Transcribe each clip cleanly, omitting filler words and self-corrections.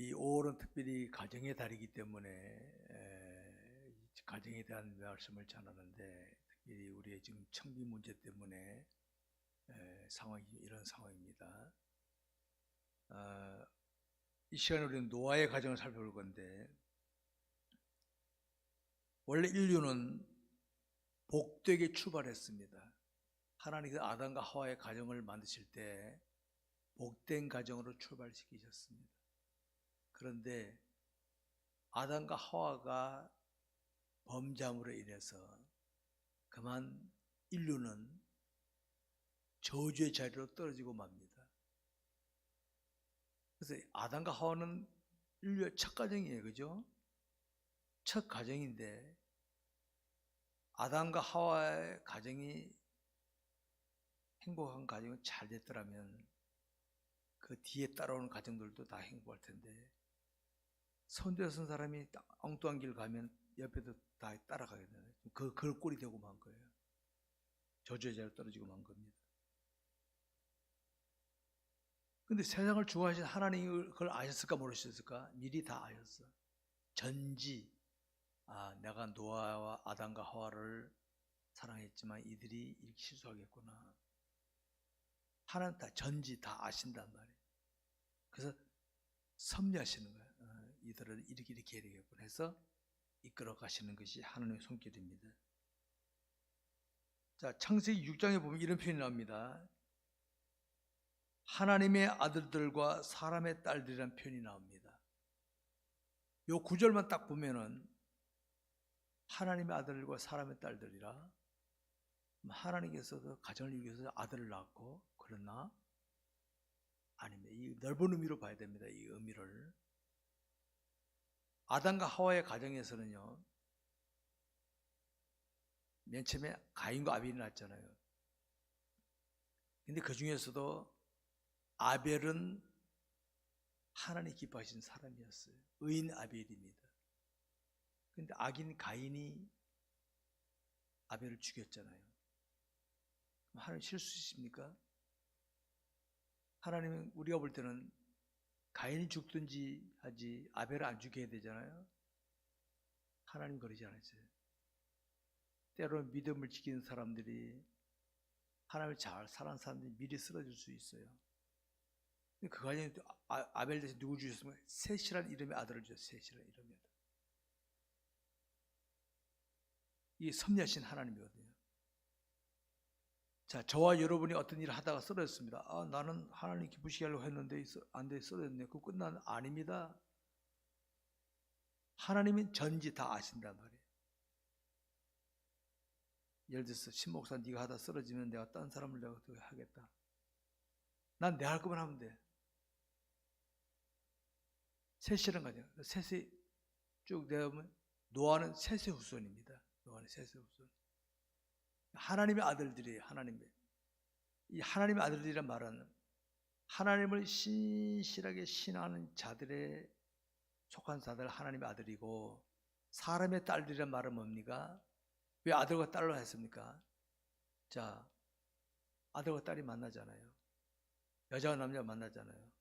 이 5월은 특별히 가정의 달이기 때문에 가정에 대한 말씀을 전하는데, 특별히 우리의 지금 청기 문제 때문에 상황이 이런 상황입니다. 이 시간에 우리는 노아의 가정을 살펴볼 건데, 원래 인류는 복되게 출발했습니다. 하나님께서 아담과 하와의 가정을 만드실 때 복된 가정으로 출발시키셨습니다. 그런데 아담과 하와가 범죄함으로 인해서 그만 인류는 저주의 자리로 떨어지고 맙니다. 그래서 아담과 하와는 인류의 첫 가정이에요, 그죠? 첫 가정인데 아담과 하와의 가정이 행복한 가정이 잘 됐더라면 그 뒤에 따라오는 가정들도 다 행복할 텐데, 선대 쓴 사람이 엉뚱한 길 가면 옆에도 다 따라가게 되는, 그걸 꼴이 되고 만 거예요. 저주의 자리로 떨어지고 만 겁니다. 근데 세상을 주관하신 하나님이 그걸 아셨을까 모르셨을까? 미리 다 아셨어. 전지, 내가 노아와 아담과 하와를 사랑했지만 이들이 이렇게 실수하겠구나. 하나님 다 전지 다 아신단 말이에요. 그래서 섭리하시는 거예요. 이들을 이렇게 해야 되겠구나 해서 이끌어 가시는 것이 하나님의 손길입니다. 자, 창세기 6장에 보면 이런 표현이 나옵니다. 하나님의 아들들과 사람의 딸들이라는 표현이 나옵니다. 요 구절만 딱 보면은 하나님의 아들과 사람의 딸들이라, 하나님께서도 가정을 이루기 위해서 아들을 낳았고, 그러나 아닙니다. 이 넓은 의미로 봐야 됩니다. 이 의미를. 아담과 하와의 가정에서는요, 맨 처음에 가인과 아벨이 낳았잖아요. 근데 그 중에서도 아벨은 하나님 기뻐하신 사람이었어요. 의인 아벨입니다. 근데 악인 가인이 아벨을 죽였잖아요. 하나님 실수이십니까? 하나님은 우리가 볼 때는 가인이 죽든지 하지 아벨을 안 죽여야 되잖아요. 하나님 그러지 않았어요. 때로는 믿음을 지키는 사람들이, 하나님을 잘 사랑하는 사람들이 미리 쓰러질 수 있어요. 그 과정에 아벨 대신 누구 주셨습니까? 셋이라는 이름의 아들을 주셨어요. 셋이라는 이름의 아들. 이게 섭리하신 하나님이거든요. 자, 저와 여러분이 어떤 일을 하다가 쓰러졌습니다. 나는 하나님 기쁘시게 하려고 했는데 안 돼, 쓰러졌네. 그거 끝난 아닙니다. 하나님은 전지 다 아신단 말이에요. 예를 들어서 신목사 네가 하다 쓰러지면 내가 딴 사람을 내가 어떻게 하겠다. 난 내 할 거만 하면 돼. 셋이라는 거죠. 셋이 쭉 내보면 노아는 셋의 후손입니다. 노아는 셋의 후손. 하나님의 아들들이에요. 이 하나님의 아들들이란 말은 하나님을 신실하게 신하는 자들의 속한 자들 하나님의 아들이고, 사람의 딸들이란 말은 뭡니까? 왜 아들과 딸로 했습니까? 자, 아들과 딸이 만나잖아요. 여자와 남자가 만나잖아요.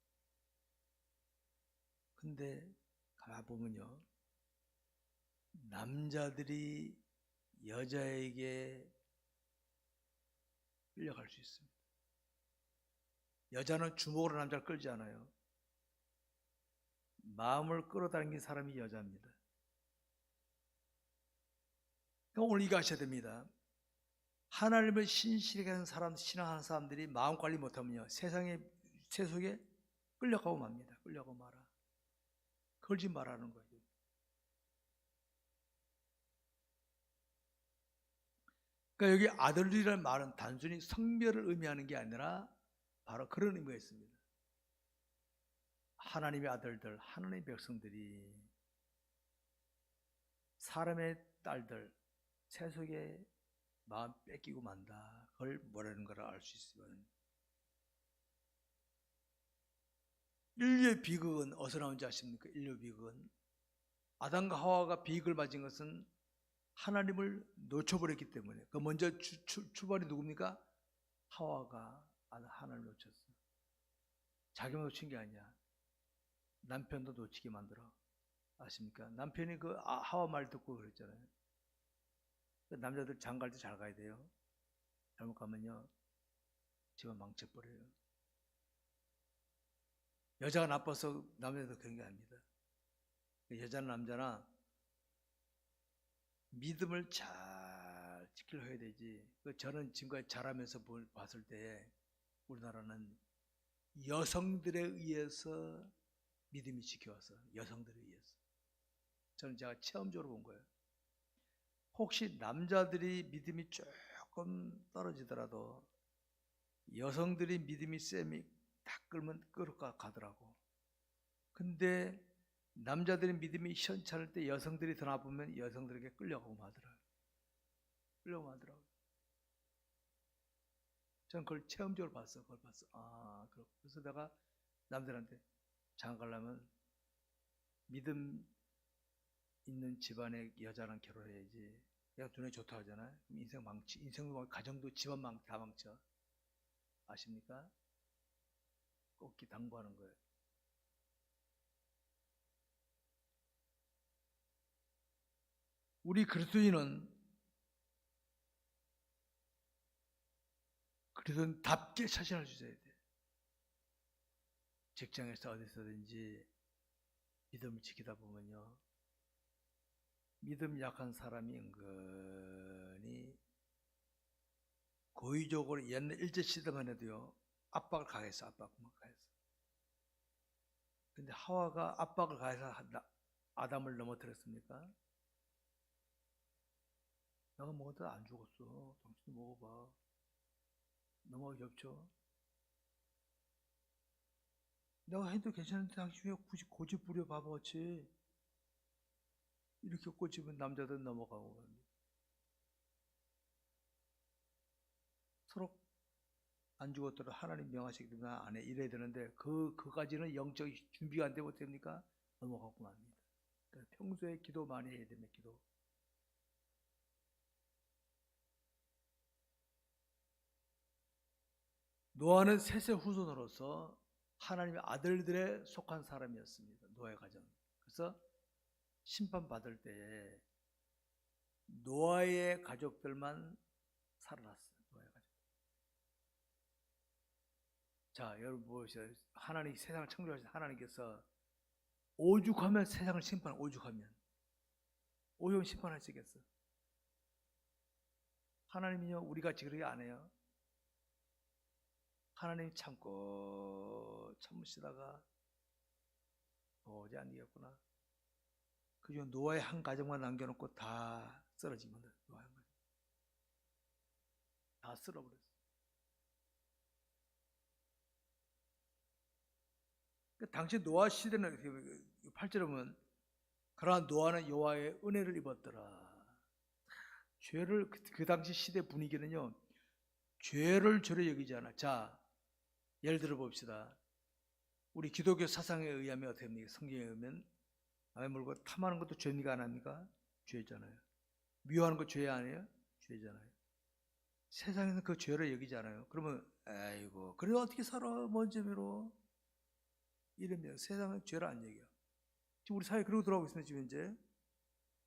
근데 가보면요, 남자들이 여자에게 끌려갈 수 있습니다. 여자는 주먹으로 남자를 끌지 않아요. 마음을 끌어당긴 사람이 여자입니다. 그러니까 오늘 이거 하셔야 됩니다. 하나님을 신실하게 하는 사람, 신앙하는 사람들이 마음 관리 못하면요, 세상의 세속에 끌려가고 맙니다. 끌려가고 말아. 걸지 말라는 거죠. 그러니까 여기 아들이라는 말은 단순히 성별을 의미하는 게 아니라 바로 그런 의미가 있습니다. 하나님의 아들들, 하나님의 백성들이 사람의 딸들, 세속에 마음 뺏기고 만다. 그걸 뭐라는 걸 알 수 있으면, 인류의 비극은 어디서 나온지 아십니까? 인류의 비극은 아담과 하와가 비극을 맞은 것은 하나님을 놓쳐버렸기 때문에. 그 먼저 출발이 누굽니까? 하와가 하나님을 놓쳤어. 자기만 놓친 게 아니야. 남편도 놓치게 만들어. 아십니까? 남편이 그 하와 말 듣고 그랬잖아요. 그 남자들 장갈 때 잘 가야 돼요. 잘못 가면요 집안 망쳐버려요. 여자가 나빠서 남자도 그런 게 아닙니다. 여자나 남자나 믿음을 잘 지키려 해야 되지. 저는 지금까지 자라면서 봤을 때 우리나라는 여성들에 의해서 믿음이 지켜왔어. 여성들에 의해서. 저는 제가 체험적으로 본 거예요. 혹시 남자들이 믿음이 조금 떨어지더라도 여성들이 믿음이 쌤이 다 끌면 끌어가 가더라고. 근데 남자들의 믿음이 시원찮을 때 여성들이 더 나쁘면 여성들에게 끌려가고 마더라고요. 끌려가고 마더라고요. 전 그걸 체험적으로 봤어. 그걸 봤어. 아, 그래서 내가 남들한테 장가 가려면 믿음 있는 집안의 여자랑 결혼해야지. 내가 눈에 좋다 하잖아요. 그럼 인생 망치, 인생도 망치, 가정도 집안 다 망쳐. 아십니까? 꼭 당부하는 거예요. 우리 그리스도인은 그리스도인답게 자신을 주셔야 돼. 직장에서 어디서든지 믿음을 지키다 보면요. 믿음 약한 사람이 은근히 고의적으로 옛날 일제시대만 해도요. 압박을 가해서 압박을 가해서. 근데 하와가 압박을 가해서 아담을 넘어뜨렸습니까? 내가 먹어도 안 죽었어. 당신 먹어봐. 넘어가기 없죠. 내가 해도 괜찮은데 당신 왜 굳이 고집 부려 바보같이 이렇게 꼬집은 남자들 넘어가고 갑니다. 서로 안 죽었더라도 하나님 명하시기 때문에 안 해. 이래야 되는데 그까지는 영적 준비가 안 되면 어떻게 됩니까? 넘어가고 맙니다. 그러니까 평소에 기도 많이 해야 됩니다. 기도. 노아는 셋의 후손으로서 하나님의 아들들에 속한 사람이었습니다. 노아의 가정. 그래서 심판받을 때에 노아의 가족들만 살아났어요. 노아의 가족. 자, 여러분 보세요. 하나님 세상을 창조하신 하나님께서 오죽하면 세상을 오죽하면 심판할 수 있겠어. 하나님이요 우리가 그렇게 안 해요. 하나님이 참으시다가 도저히 안 되겠구나. 그중 노아의 한 가정만 남겨놓고 다 쓰러지면 노아의 한 가정 다 쓸어버렸어. 당시 노아 시대는 8절에 보면 그러나 노아는 여호와의 은혜를 입었더라. 죄를 그 당시 시대 분위기는요 죄를 죄로 여기지 않아. 자 예를 들어 봅시다. 우리 기독교 사상에 의하면 어떻게 합니까? 성경에 의하면 남의 물건 탐하는 것도 죄입니까? 안 합니까? 죄잖아요. 미워하는 거 죄 아니에요? 죄잖아요. 세상에서 그 죄를 여기지 않아요. 그러면 아이고 그래 어떻게 살아? 뭔 죄로? 이러면 세상은 죄를 안 여겨. 지금 우리 사회 그러고 돌아가고 있습니다. 지금 현재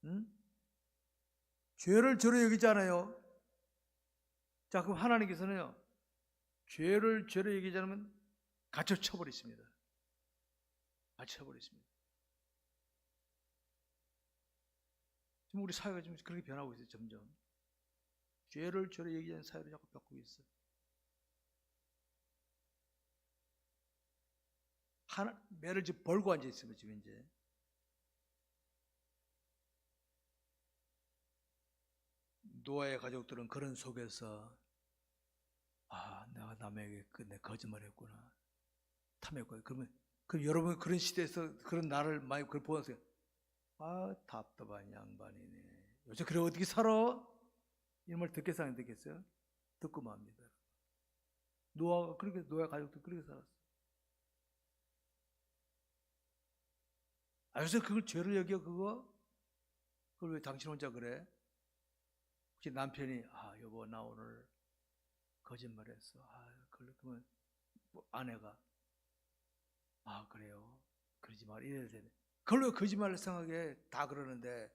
응? 죄를 죄로 여기지 않아요. 자 그럼 하나님께서는요 죄를 죄로 여기지 않으면 갇혀 쳐버리십니다. 갇혀버리십니다. 지금 우리 사회가 지금 그렇게 변하고 있어요. 점점 죄를 죄로 여기지 않는 사회로 자꾸 바꾸고 있어요. 매를 지금 벌고 앉아 있습니다. 지금 이제 노아의 가족들은 그런 속에서 내가 남에게 내 거짓말했구나, 탐했구나. 그럼 여러분 그런 시대에서 그런 나를 많이 그걸 보면서 답답한 양반이네. 요새 그래 어떻게 살아? 이런 말 듣겠어요, 안 듣겠어요? 듣고 맙니다. 노아가 그렇게 노아 가족도 그렇게 살았어. 요새 그걸 죄를 여겨 그거? 그걸 왜 당신 혼자 그래? 혹시 남편이 여보 나 오늘 거짓말했어. 그러면 아내가 그래요. 그러지 마라 이래야 되네. 그걸로 거짓말을 생각해. 다 그러는데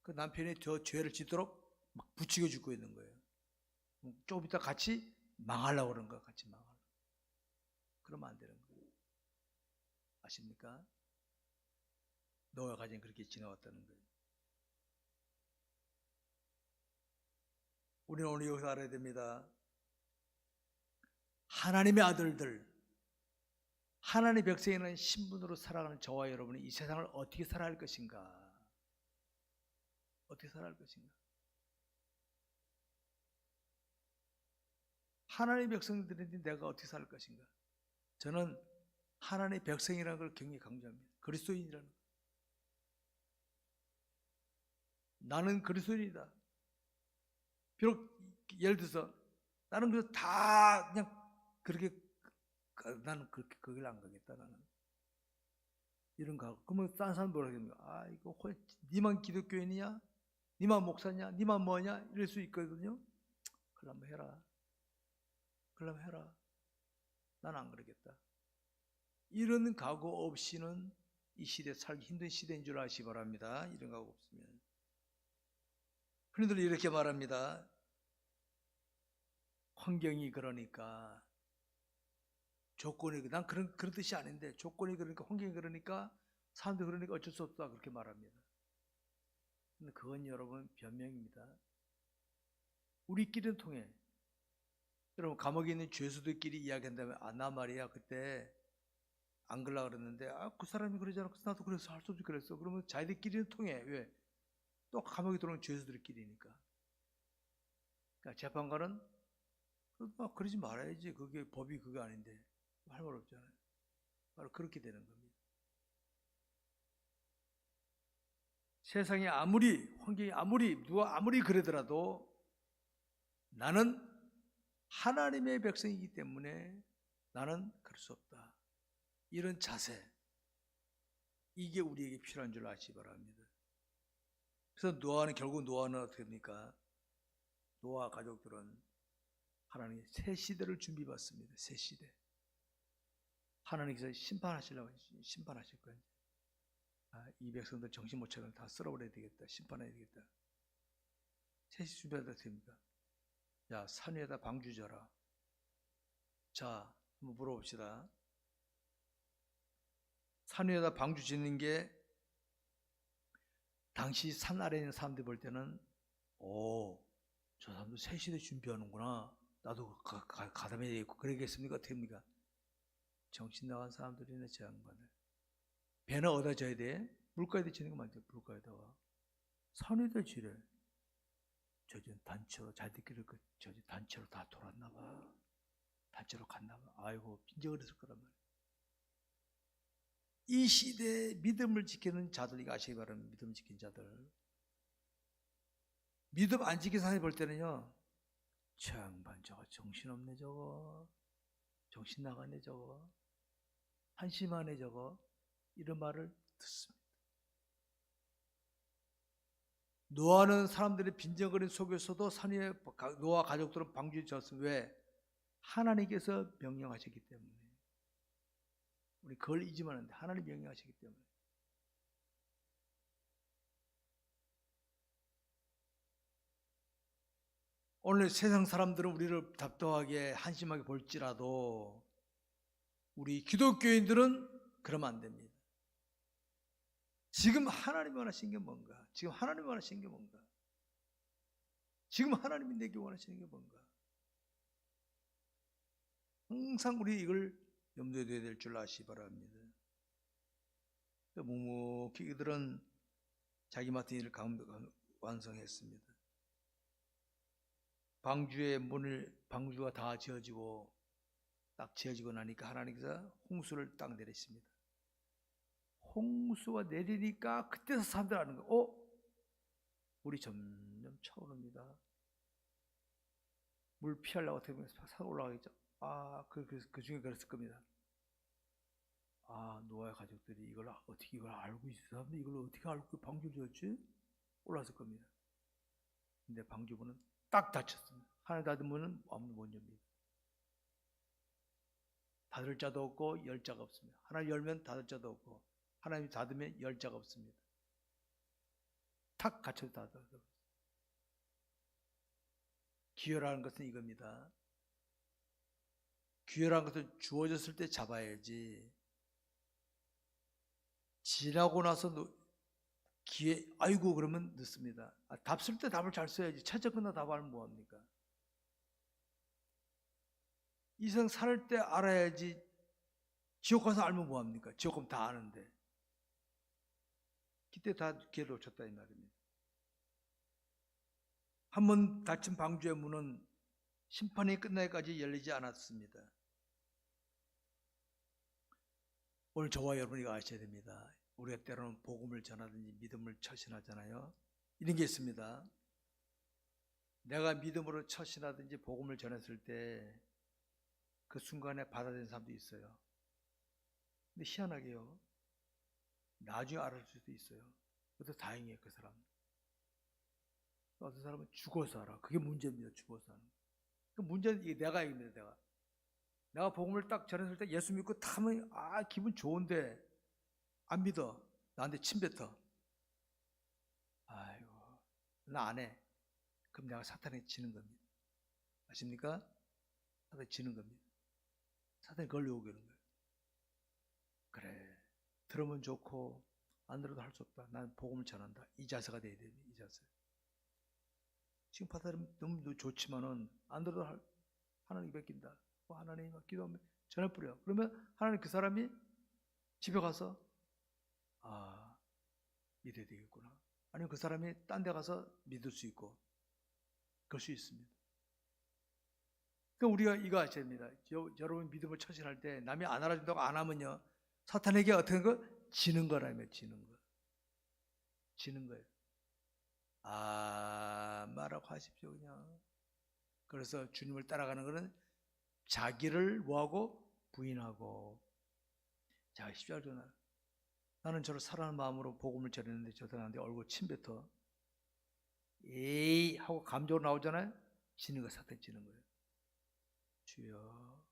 그 남편이 저 죄를 짓도록 막 부추겨 주고 있는 거예요. 조금 이따 같이 망하려고 그러는 거야. 같이 망하려고. 그러면 안 되는 거예요. 아십니까? 노아 가정이 그렇게 지나왔다는 거예요. 우리는 오늘 여기서 알아야 됩니다. 하나님의 아들들, 하나님의 백성이라는 신분으로 살아가는 저와 여러분이 이 세상을 어떻게 살아야 할 것인가? 어떻게 살아야 할 것인가? 하나님의 백성들인데 내가 어떻게 살 것인가? 저는 하나님의 백성이라는 걸 굉장히 강조합니다. 그리스도인이라는 거. 나는 그리스도인이다. 비록 예를 들어서 나는 그래서 다 그냥 그렇게 나는 그렇게 거길 안 가겠다. 나는 이런 거 하고 그러면 딴 사람 뭐라 그러는 거야? 아 이거 니만 기독교인이냐? 니만 목사냐? 니만 뭐냐? 이럴 수 있거든요. 그러면 해라. 그러면 해라. 난 안 그러겠다. 이런 각오 없이는 이 시대 살기 힘든 시대인 줄 아시기 바랍니다. 이런 각오 없으면. 흔히들 이렇게 말합니다. 환경이 그러니까 조건이 난 그런 뜻이 아닌데 조건이 그러니까 환경이 그러니까 사람들이 그러니까 어쩔 수 없다 그렇게 말합니다. 근데 그건 여러분 변명입니다. 우리끼리는 통해. 여러분 감옥에 있는 죄수들끼리 이야기한다면 나 말이야 그때 안 그러려고 그랬는데 그 사람이 그러지 않고 나도 그래서 할 수 없이 그랬어. 그러면 자기들끼리는 통해. 왜? 또 감옥에 들어오는 죄수들끼리니까. 그러니까 재판관은 그러지 말아야지. 그게 법이 그거 아닌데 할 말 없잖아요. 바로 그렇게 되는 겁니다. 세상이 아무리 환경이 누가 아무리 그러더라도 나는 하나님의 백성이기 때문에 나는 그럴 수 없다. 이런 자세, 이게 우리에게 필요한 줄 아시기 바랍니다. 그래서 결국 노아는 어떻게 됩니까? 노아 가족들은 하나님의 새 시대를 준비받습니다. 새 시대. 하나님께서 심판하실 거예요. 이 백성들 정신 못 차리면 다 쓸어버려야 되겠다. 심판해야 되겠다. 새 시대 준비하다 됩니까? 야, 산 위에다 방주 져라. 자, 한번 물어봅시다. 산 위에다 방주 짓는 게 당시 산 아래에 있는 사람들이 볼 때는 저 사람도 새 시대 준비하는구나. 나도 가담해야 되겠고 그러겠습니까? 어떻게 합니까? 정신 나간 사람들이네 저 양반들. 배는 어디다 져야 돼? 물가에다 지는 거 맞죠? 물가에다가. 산 위에다 지래. 저전 단체로 자기들끼리 단체로 다 돌았나 봐. 단체로 갔나 봐. 아이고 빈정을 했을 거란 말이야. 이 시대에 믿음을 지키는 자들, 이거 아시기 바랍니다. 믿음 지킨 자들. 믿음 안 지킨 사람이 볼 때는요, 저 양반 저거 정신없네 저거. 정신 나가네 저거. 한심하네 저거. 이런 말을 듣습니다. 노아는 사람들의 빈정거림 속에서도 산 위에 노아 가족들은 방주에 졌습니다. 왜? 하나님께서 명령하셨기 때문에. 우리 그걸 잊으면 안 돼. 하나님 명령하시기 때문에. 오늘 세상 사람들은 우리를 답답하게 한심하게 볼지라도 우리 기독교인들은 그러면 안 됩니다. 지금 하나님이 원하시는 게 뭔가? 지금 하나님이 원하시는 게 뭔가? 지금 하나님이 내게 원하시는 게 뭔가? 항상 우리 이걸 염두에 둬야 될 줄 아시기 바랍니다. 묵묵히 이들은 자기 맡은 일을 완성했습니다. 방주가 다 지어지고 딱 지어지고 나니까 하나님께서 홍수를 딱 내리십니다. 홍수가 내리니까 그때서 사람들 아는 거, 물이 점점 차오릅니다. 물 피하려고 어떻게 보면 산 올라가겠죠. 그 중에 그랬을 겁니다. 노아의 가족들이 이걸 알고 있어? 사람들이 이걸 어떻게 알고 방주를 지었지? 올랐을 겁니다. 근데 방주문은 딱 닫혔습니다. 하나 닫은 문은 아무도 못 엽니다. 닫을 자도 없고 열 자가 없습니다. 하나 열면 닫을 자도 없고 하나님이 닫으면 열 자가 없습니다. 탁 갇혀도 닫아요. 기회라는 것은 이겁니다. 기회라는 것은 주어졌을 때 잡아야지. 지나고 나서 기회, 아이고 그러면 늦습니다. 답 쓸 때 답을 잘 써야지. 최저끝나 답하면 뭐합니까? 이생 살 때 알아야지. 지옥 가서 알면 뭐합니까? 지옥 가면 다 아는데. 그때 다 기회를 놓쳤다 이 말입니다. 한 번 닫힌 방주의 문은 심판이 끝나기까지 열리지 않았습니다. 오늘 저와 여러분이 아셔야 됩니다. 우리가 때로는 복음을 전하든지 믿음을 처신하잖아요. 이런 게 있습니다. 내가 믿음으로 처신하든지 복음을 전했을 때 그 순간에 받아들이는 사람도 있어요. 근데 희한하게요, 나중에 알아볼 수도 있어요. 그것도 다행이에요. 그 사람. 어떤 사람은 죽어서 알아. 그게 문제입니다. 죽어서 하는. 그 문제는 이게 내가 얘기입니다. 내가 복음을 딱 전했을 때 예수 믿고 타면 기분 좋은데 안 믿어. 나한테 침뱉어. 아이고 나 안 해. 그럼 내가 사탄에 지는 겁니다. 아십니까? 사탄에 지는 겁니다. 사탄이 걸려오게 하는 거예요. 그래 들으면 좋고 안 들어도 할 수 없다. 난 복음을 전한다. 이 자세가 돼야 됩니다. 이 자세. 지금 받아들이면 너무 좋지만은 안 들어도 하나님 뺏긴다. 하나님 기도하면 전해버려. 그러면 하나님 그 사람이 집에 가서 믿어야 되겠구나. 아니면 그 사람이 딴 데 가서 믿을 수 있고 그럴 수 있습니다. 그러니까 우리가 이거 아셔야 됩니다. 여러분 믿음을 처신할 때 남이 안 알아준다고 안 하면요, 사탄에게 어떻게 한 거? 지는 거라며. 지는 거. 지는 거예요. 말하고 하십시오 그냥. 그래서 주님을 따라가는 것은 자기를 뭐하고? 부인하고. 자, 10절 전화. 나는 저를 사랑하는 마음으로 복음을 전했는데 저 사람한테 얼굴 침뱉어. 에이 하고 감정으로 나오잖아요. 지는 거, 사탄 지는 거예요. 주여,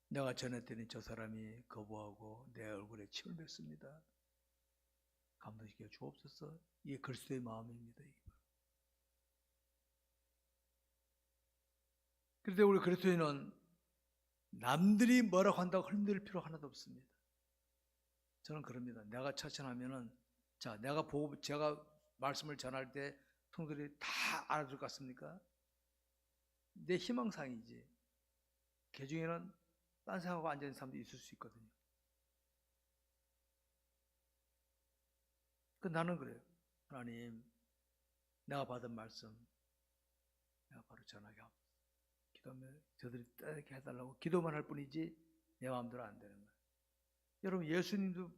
내가 전했더니 저 사람이 거부하고 내 얼굴에 침을 뱉습니다. 감동시켜 주옵소서. 이게 그리스도의 마음입니다. 그런데 우리 그리스도인은 남들이 뭐라고 한다고 흔들 필요 하나도 없습니다. 저는 그럽니다. 내가 처신하면은, 자, 제가 말씀을 전할 때 성도들이 다 알아줄 것 같습니까? 내 희망사항이지. 그 중에는 딴 생각하고 앉아있는 사람도 있을 수 있거든요. 나는 그래요. 하나님, 내가 받은 말씀 내가 바로 전하게 하고 기도하면 저들이 따르게 해달라고 기도만 할 뿐이지 내 마음대로 안 되는 거예요. 여러분 예수님도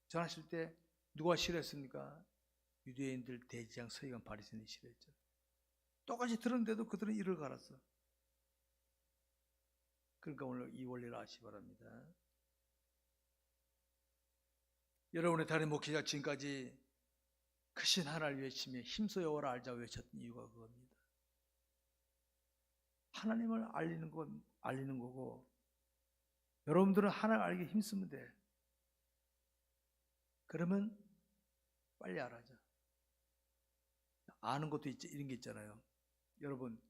전하실 때 누가 싫어했습니까? 유대인들, 대지장, 서기관, 바리새인이 싫어했죠. 똑같이 들었는데도 그들은 이를 갈았어. 그러니까 오늘 이 원리를 아시기 바랍니다. 여러분의 다른 목회자 지금까지 크신 하나님을 외치며 힘써 여호와를 알자고 외쳤던 이유가 그겁니다. 하나님을 알리는 거고, 여러분들은 하나님을 알기 힘쓰면 돼. 그러면 빨리 알아줘. 아는 것도 이런 게 있잖아요. 여러분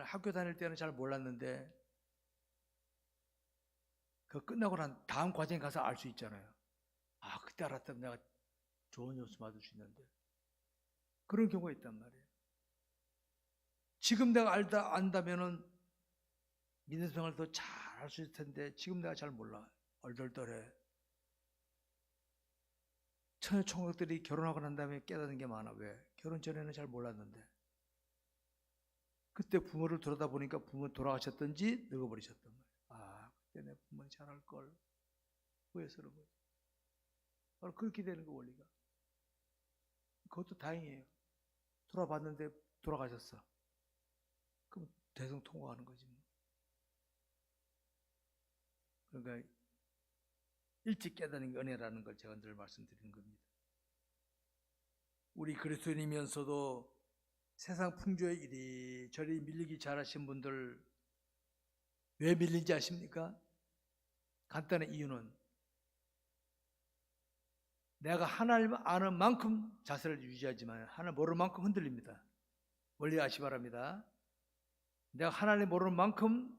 학교 다닐 때는 잘 몰랐는데 그 끝나고 난 다음 과정에 가서 알 수 있잖아요. 그때 알았다면 내가 좋은 요소 받을 수 있는데. 그런 경우가 있단 말이에요. 지금 내가 안다면은 믿는 생활을 더 잘 할 수 있을 텐데 지금 내가 잘 몰라. 얼떨떨해. 처녀 총각들이 결혼하고 난 다음에 깨닫는 게 많아. 왜? 결혼 전에는 잘 몰랐는데 그때 부모를 들여다보니까 부모 돌아가셨던지 늙어버리셨단 말이에요. 그때 내 부모는 잘할 걸 후회스러운 거죠. 바로 그렇게 되는 거 원리가. 그것도 다행이에요. 돌아봤는데 돌아가셨어. 그럼 대성 통과하는 거지 뭐. 그러니까 일찍 깨닫는 게 은혜라는 걸 제가 늘 말씀드리는 겁니다. 우리 그리스도인이면서도 세상 풍조에 이리저리 밀리기 잘하신 분들 왜 밀린지 아십니까? 간단한 이유는 내가 하나님 아는 만큼 자세를 유지하지만 하나님 모르는 만큼 흔들립니다. 원리 아시 바랍니다. 내가 하나님 모르는 만큼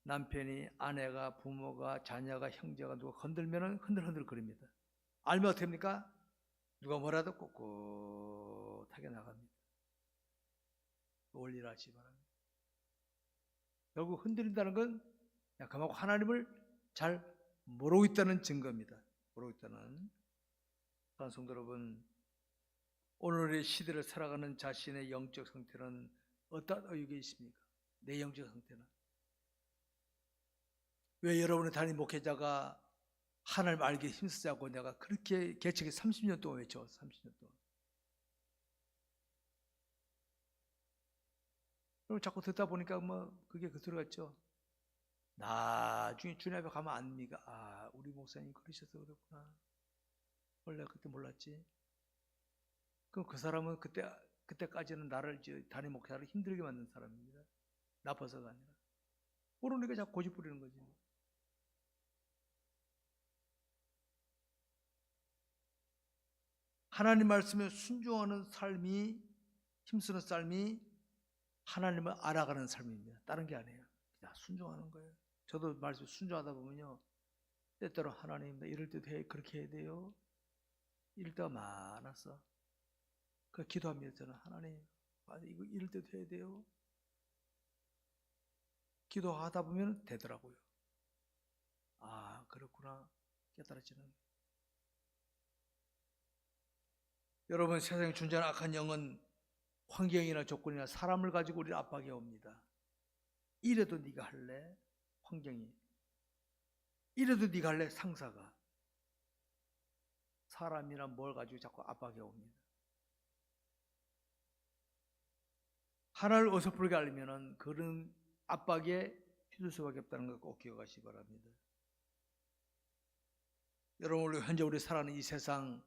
남편이, 아내가, 부모가, 자녀가, 형제가 누가 건들면 흔들흔들거립니다. 알면 어떻게 합니까? 누가 뭐라도 꼿꼿하게 나갑니다. 원리를 아시 바랍니다. 결국 흔들린다는 건 그만큼 하나님을 잘 모르고 있다는 증거입니다. 모르고 있다는. 성도 여러분, 오늘의 시대를 살아가는 자신의 영적 상태는 어떤 의욕이 있습니까? 내 영적 상태는. 왜 여러분의 담임 목회자가 하나님 알기 힘쓰자고 내가 그렇게 개척에 30년 동안 외쳐, 30년 동안. 그럼 자꾸 듣다 보니까 그게 그 들어갔죠. 나중에 주님 앞에 가면 압니까? 아, 우리 목사님 그러셔서 그렇구나. 원래 그때 몰랐지. 그럼 그 사람은 그때까지는 나를 담임 목사를 힘들게 만든 사람입니다. 나빠서가 아니라. 모르니까 자꾸 고집 부리는 거지. 하나님 말씀에 순종하는 삶이, 힘쓰는 삶이 하나님을 알아가는 삶입니다. 다른 게 아니에요. 그냥 순종하는 거예요. 저도 말씀 순종하다 보면요, 때때로 하나님 나 이럴 때도 그렇게 해야 돼요. 이럴 때가 많았어. 그 기도합니다. 저는 하나님 이거 이럴 때도 해야 돼요. 기도하다 보면 되더라고요. 아, 그렇구나. 깨달아지는. 여러분, 세상에 존재하는 악한 영은 환경이나 조건이나 사람을 가지고 우리를 압박해 옵니다. 이래도 네가 할래? 환경이. 이래도 네가 할래? 상사가. 사람이나 뭘 가지고 자꾸 압박해 옵니다. 하나를 어설프게 알면은 그런 압박에 휘둘 수밖에 없다는 걸 꼭 기억하시기 바랍니다. 여러분, 현재 우리 살아가는 이 세상,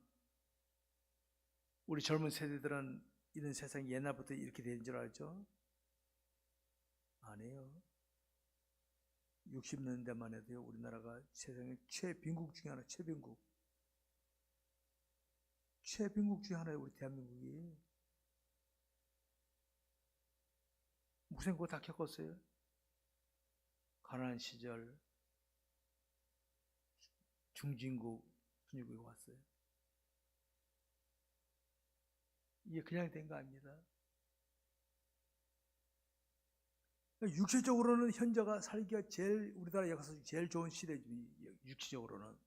우리 젊은 세대들은 이런 세상이 옛날부터 이렇게 된 줄 알죠? 아니에요. 60년대만 해도요, 우리나라가 세상의 최빈국 중에 하나, 최빈국 중에 하나예요, 우리 대한민국이. 목사님 그거 다 겪었어요? 가난한 시절, 중진국, 순위국에 왔어요. 이게 그냥 된 거 아닙니다. 육체적으로는 현재가 살기가 제일 우리나라 역사에서 제일 좋은 시대죠. 육체적으로는.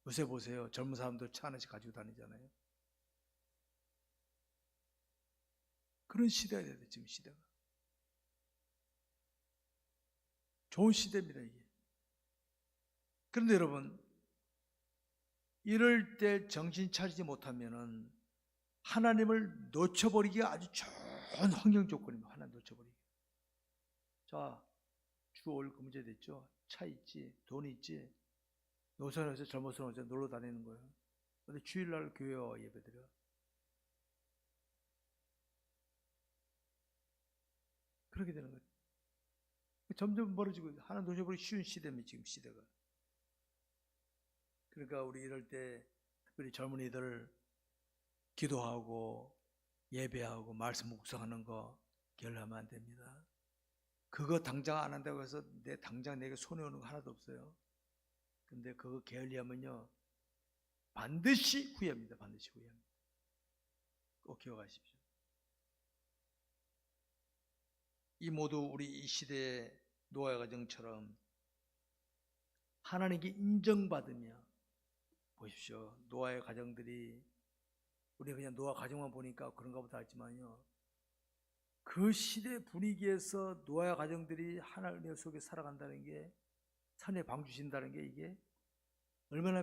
요새 보세요. 젊은 사람들 차 하나씩 가지고 다니잖아요. 그런 시대가 돼야 돼, 지금 시대가. 좋은 시대입니다, 이게. 그런데 여러분, 이럴 때 정신 차리지 못하면은 하나님을 놓쳐버리기가 아주 좋은 환경 조건입니다. 하나님 놓쳐버리기. 자, 주 5일 그 문제 됐죠. 차 있지, 돈 있지, 노선에서 젊어서 놀러 다니는 거예요. 근데 주일날 교회 와 예배드려. 그렇게 되는 거예요. 점점 멀어지고 하나님 놓쳐버리기 쉬운 시대입니다, 지금 시대가. 그러니까 우리 이럴 때 특별히 젊은이들 기도하고 예배하고 말씀 묵상하는 거 게을리하면 안 됩니다. 그거 당장 안 한다고 해서 당장 내게 손해 오는 거 하나도 없어요. 근데 그거 게을리하면요 반드시 후회합니다. 반드시 후회합니다. 꼭 기억하십시오. 이 모두 우리 이 시대의 노아 가정처럼 하나님께 인정받으며, 보십시오. 노아의 가정들이, 우리가 그냥 노아 가정만 보니까 그런가 보다 했지만요, 그 시대 분위기에서 노아의 가정들이 하나님 속에 살아간다는 게, 산에 방 주신다는 게, 이게 얼마나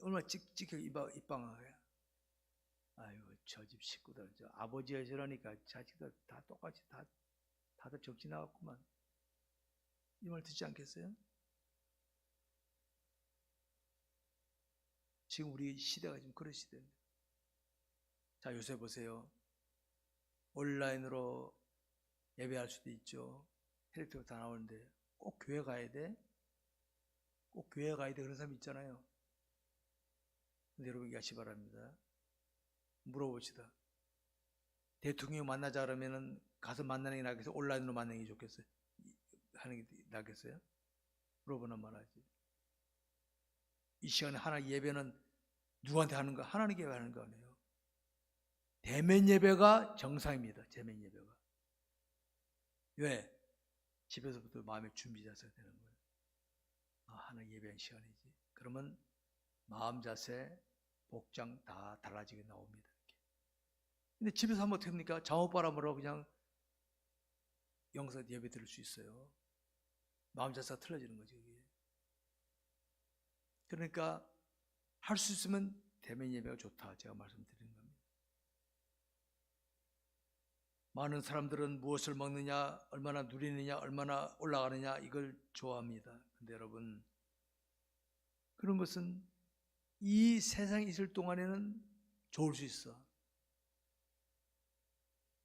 얼마나 찍찍하게 입방아야. 아유, 저 집 식구들, 저 아버지가 저러니까 자식들 다 똑같이 다들 적지 나갔구만. 이 말 듣지 않겠어요? 지금 우리 시대가 지금 그런 시대입니다. 자, 요새 보세요. 온라인으로 예배할 수도 있죠. 헬리콥터 다 나오는데 꼭 교회 가야 돼? 꼭 교회 가야 돼? 그런 사람 있잖아요. 근데 여러분 이해하시 바랍니다. 물어봅시다. 대통령 만나자 그러면은 가서 만나는 게 낫겠어요? 온라인으로 만나는 게 좋겠어요? 하는 게 낫겠어요? 물어보는 말하지. 이 시간에 하나님 예배는 누구한테 하는 거? 하나님께 하는 거 아니에요. 대면 예배가 정상입니다. 대면 예배가. 왜? 집에서부터 마음의 준비 자세가 되는 거예요. 아, 하나님 예배한 시간이지. 그러면 마음 자세, 복장 다 달라지게 나옵니다. 이렇게. 근데 집에서 하면 어떻게 합니까? 잠옷바람으로 그냥 영서 예배 드릴 수 있어요. 마음 자세가 틀어지는 거죠. 이게. 그러니까 할 수 있으면 대면 예배가 좋다. 제가 말씀드리는 겁니다. 많은 사람들은 무엇을 먹느냐, 얼마나 누리느냐, 얼마나 올라가느냐 이걸 좋아합니다. 근데 여러분 그런 것은 이 세상에 있을 동안에는 좋을 수 있어.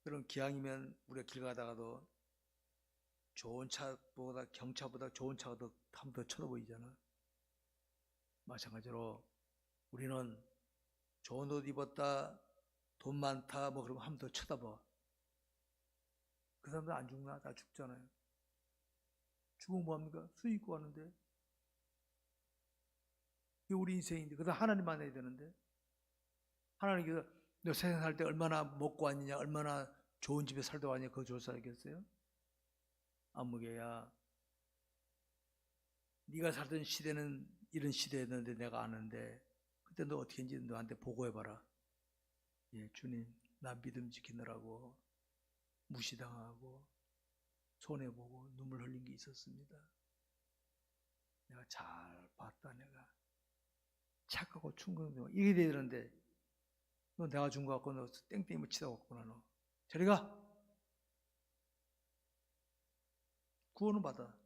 그런 기왕이면 우리가 길 가다가도 좋은 차보다 경차보다 좋은 차가 더 한 번 더 쳐다보이잖아. 마찬가지로 우리는 좋은 옷 입었다, 돈 많다, 뭐 그러면 한 번 더 쳐다봐. 그 사람들 안 죽나? 다 죽잖아요. 죽으면 뭐합니까? 수익 구하는데. 이게 우리 인생인데. 그다음 하나님 만나야 되는데. 하나님께서 너 세상 살 때 얼마나 먹고 왔느냐, 얼마나 좋은 집에 살다 왔냐, 그거 조사하겠어요? 안무개야, 네가 살던 시대는 이런 시대였는데 내가 아는데 그때 너 어떻게 했는지 너한테 보고해봐라. 예, 주님, 나 믿음 지키느라고 무시당하고 손해보고 눈물 흘린 게 있었습니다. 내가 잘 봤다. 내가 착하고 충성되고 이게 되는데 너 내가 준 거 갖고 너 땡땡이 치다 왔구나. 너 저리 가. 구원은 받아.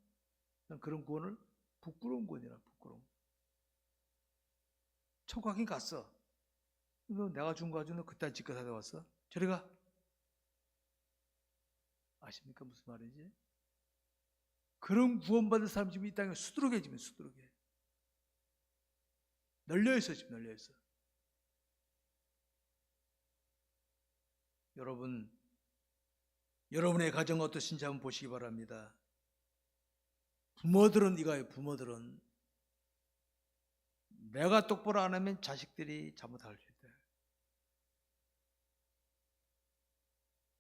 난 그런 구원을 부끄러운 구원이라. 부끄러움. 천국 가긴 갔어. 너 내가 준 거 가지고 너 그딴 짓거 사다 왔어? 저리 가. 아십니까 무슨 말인지? 그런 구원받은 사람 지금 이 땅에 수두룩해. 지금 수두룩해. 널려있어. 지금 널려있어. 여러분의 가정 어떠신지 한번 보시기 바랍니다. 부모들은 이거예요. 부모들은 내가 똑바로 안 하면 자식들이 잘못할 수 있다.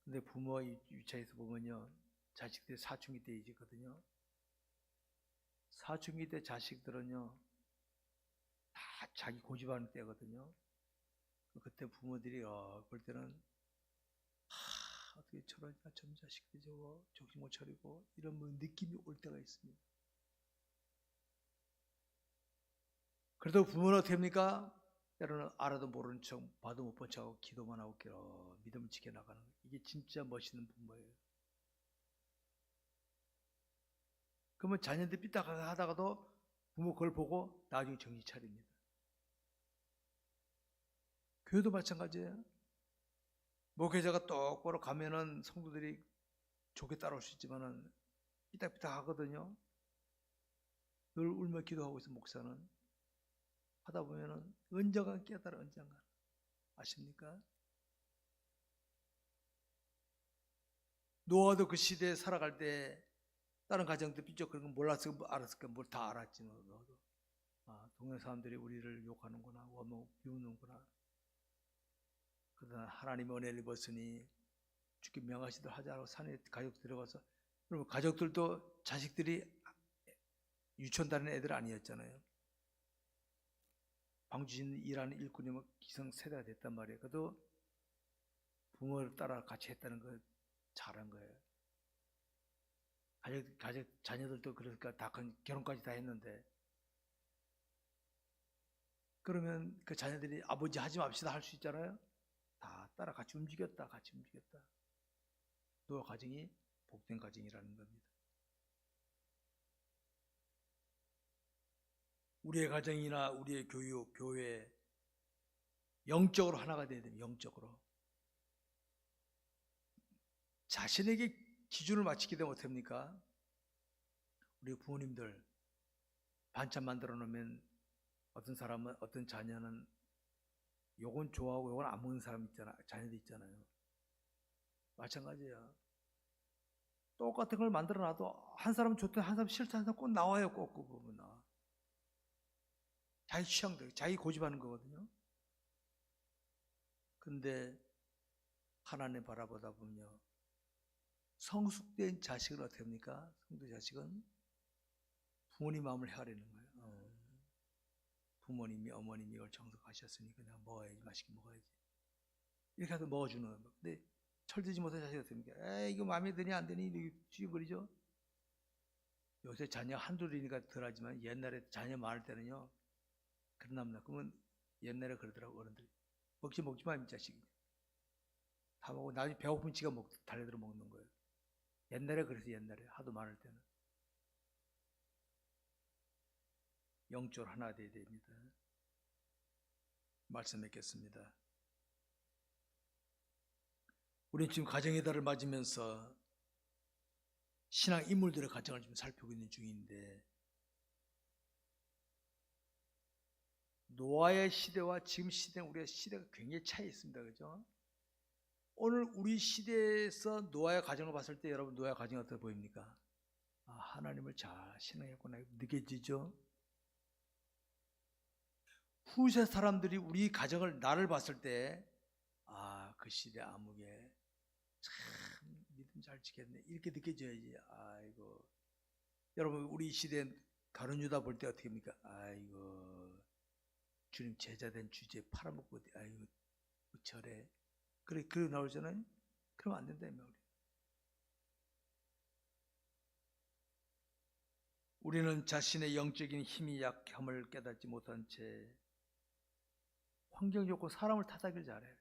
근데 부모 입장에서 보면요, 자식들이 사춘기 때이거든요. 사춘기 때 자식들은요 다 자기 고집하는 때거든요. 그때 부모들이 볼 때는 어떻게 저러냐, 저 자식들이 저거 정신 못 차리고 이런 뭐 느낌이 올 때가 있습니다. 그래도 부모는 어떻게 합니까? 때로는 알아도 모르는 척, 봐도 못 본 척하고 기도만 하고 믿음을 지켜나가는 거예요. 이게 진짜 멋있는 부모예요. 그러면 자녀들 삐딱하게 하다가도 부모 그걸 보고 나중에 정신 차립니다. 교회도 마찬가지예요. 목회자가 똑바로 가면은 성도들이 좋게 따라올 수 있지만은 삐딱삐딱 하거든요. 늘 울며 기도하고 있어. 목사는 하다 보면은 언젠가 깨달아. 언젠가 아십니까? 노아도 그 시대에 살아갈 때 다른 가정들 삐쩍 그런 거 몰랐을까? 알았을까? 뭘 다 알았지. 너도. 동네 사람들이 우리를 욕하는구나, 비우는구나. 그러나 하나님의 은혜를 입었으니 주께 명하시들 하자고 산에 가족 들어가서, 그러면 가족들도 자식들이 유치원 다니는 애들 아니었잖아요. 방주신 일하는 일꾼이면 기성세대가 됐단 말이에요. 그래도 부모를 따라 같이 했다는 거 잘한 거예요. 자녀들도 그러니까 다 결혼까지 다 했는데, 그러면 그 자녀들이 아버지 하지 맙시다 할 수 있잖아요. 다 따라 같이 움직였다. 노아 가정이 복된 가정이라는 겁니다. 우리의 가정이나 우리의 교육, 교회 영적으로 하나가 돼야 됩니다. 영적으로. 자신에게 기준을 맞추게 되면 어떻게 합니까? 우리 부모님들 반찬 만들어 놓으면 어떤 사람은, 어떤 자녀는 요건 좋아하고 요건 안 먹는 사람 있잖아. 자녀들 있잖아요. 마찬가지야. 똑같은 걸 만들어 놔도 한 사람 좋다, 한 사람 싫다, 한 사람 꼭 나와요. 꼭 그 부분 나와. 자기 취향대로, 자기 고집하는 거거든요. 근데 하나님 바라보다 보면요, 성숙된 자식을 어떻게 합니까? 성숙된 자식은 부모님 마음을 헤아리는 거예요. 부모님이, 어머님이 이걸 정석하셨으니까 내가 먹어야지, 맛있게 먹어야지. 이렇게 해서 먹어주는 거예요. 근데 철들지 못한 자식이 어떻게 합니까? 에이, 이거 마음에 드니 안 드니 이렇게 쥐거리죠. 요새 자녀 한둘이니까 덜하지만 옛날에 자녀 많을 때는요, 그러나 그러면 옛날에 그러더라고. 어른들이 먹지 마 이 자식이. 다 먹고 나중에 배고프면 지가 달래들어 먹는 거예요. 옛날에 그래서 옛날에 하도 많을 때는 영적으로 하나 돼야 됩니다. 말씀 맺겠습니다. 우리는 지금 가정의 달을 맞으면서 신앙 인물들의 가정을 좀 살피고 있는 중인데, 노아의 시대와 지금 시대는 우리의 시대가 굉장히 차이 있습니다. 그죠? 오늘 우리 시대에서 노아의 가정을 봤을 때 여러분 노아의 가정이 어떻게 보입니까? 아, 하나님을 잘 신앙했구나 느껴지죠? 후세 사람들이 우리 가정을 나를 봤을 때 아, 그 시대 아무개 참 믿음 잘 지켰네 이렇게 느껴져야지. 아이고, 여러분 우리 시대 다른 유다 볼 때 어떻게 합니까? 아이고, 주님 제자된 주제 팔아먹고 아이고 저래 그래 나오잖아요. 그러면 안 된다며. 우리는 자신의 영적인 힘이 약함을 깨닫지 못한 채 환경 좋고 사람을 탓하길 잘해.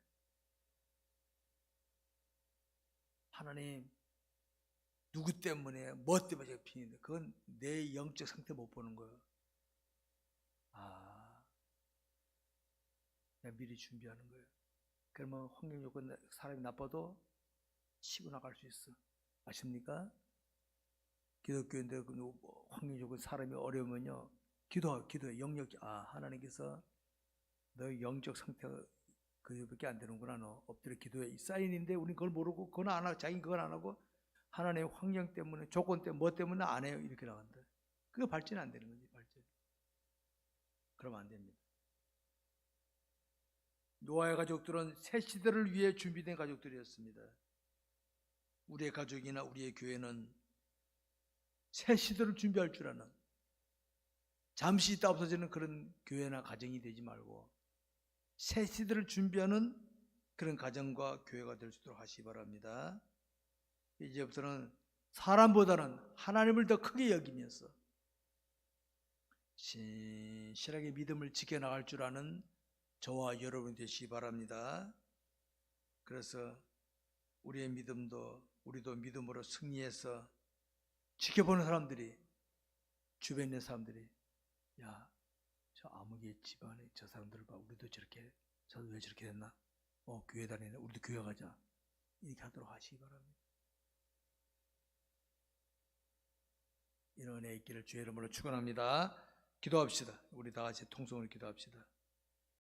하나님 누구 때문에 뭐 때문에 제가 피는데 그건 내 영적 상태 못 보는 거예요. 아, 내가 미리 준비하는 거예요. 그러면 환경 좋고 사람이 나빠도 치고 나갈 수 있어. 아십니까? 기독교인데 환경 좋고 사람이 어려우면요 기도해 영역. 하나님께서 너 영적 상태가 그밖에 안 되는구나. 너 엎드려 기도해. 이 사인인데 우리는 그걸 모르고 그건 안 하고 자기는 그걸 안 하고 하나님의 환경 때문에 조건 때문에 뭐 때문에 안 해요 이렇게 나간다. 그게 발전이 안 되는 거지. 발전. 그러면 안 됩니다. 노아의 가족들은 새 시대를 위해 준비된 가족들이었습니다. 우리의 가족이나 우리의 교회는 새 시대를 준비할 줄 아는, 잠시 있다 없어지는 그런 교회나 가정이 되지 말고 새 시대를 준비하는 그런 가정과 교회가 될 수 있도록 하시기 바랍니다. 이제부터는 사람보다는 하나님을 더 크게 여기면서 신실하게 믿음을 지켜나갈 줄 아는 저와 여러분이 되시기 바랍니다. 그래서 우리의 믿음도 우리도 믿음으로 승리해서 지켜보는 사람들이, 주변에 있는 사람들이 야, 저 아무개 집안에 저 사람들 봐. 우리도 저렇게, 저도 왜 저렇게 됐나? 교회 다니네. 우리도 교회 가자. 이렇게 하도록 하시기 바랍니다. 이런 은혜 있기를 주의 이름으로 축원합니다. 기도합시다. 우리 다 같이 통성으로 기도합시다.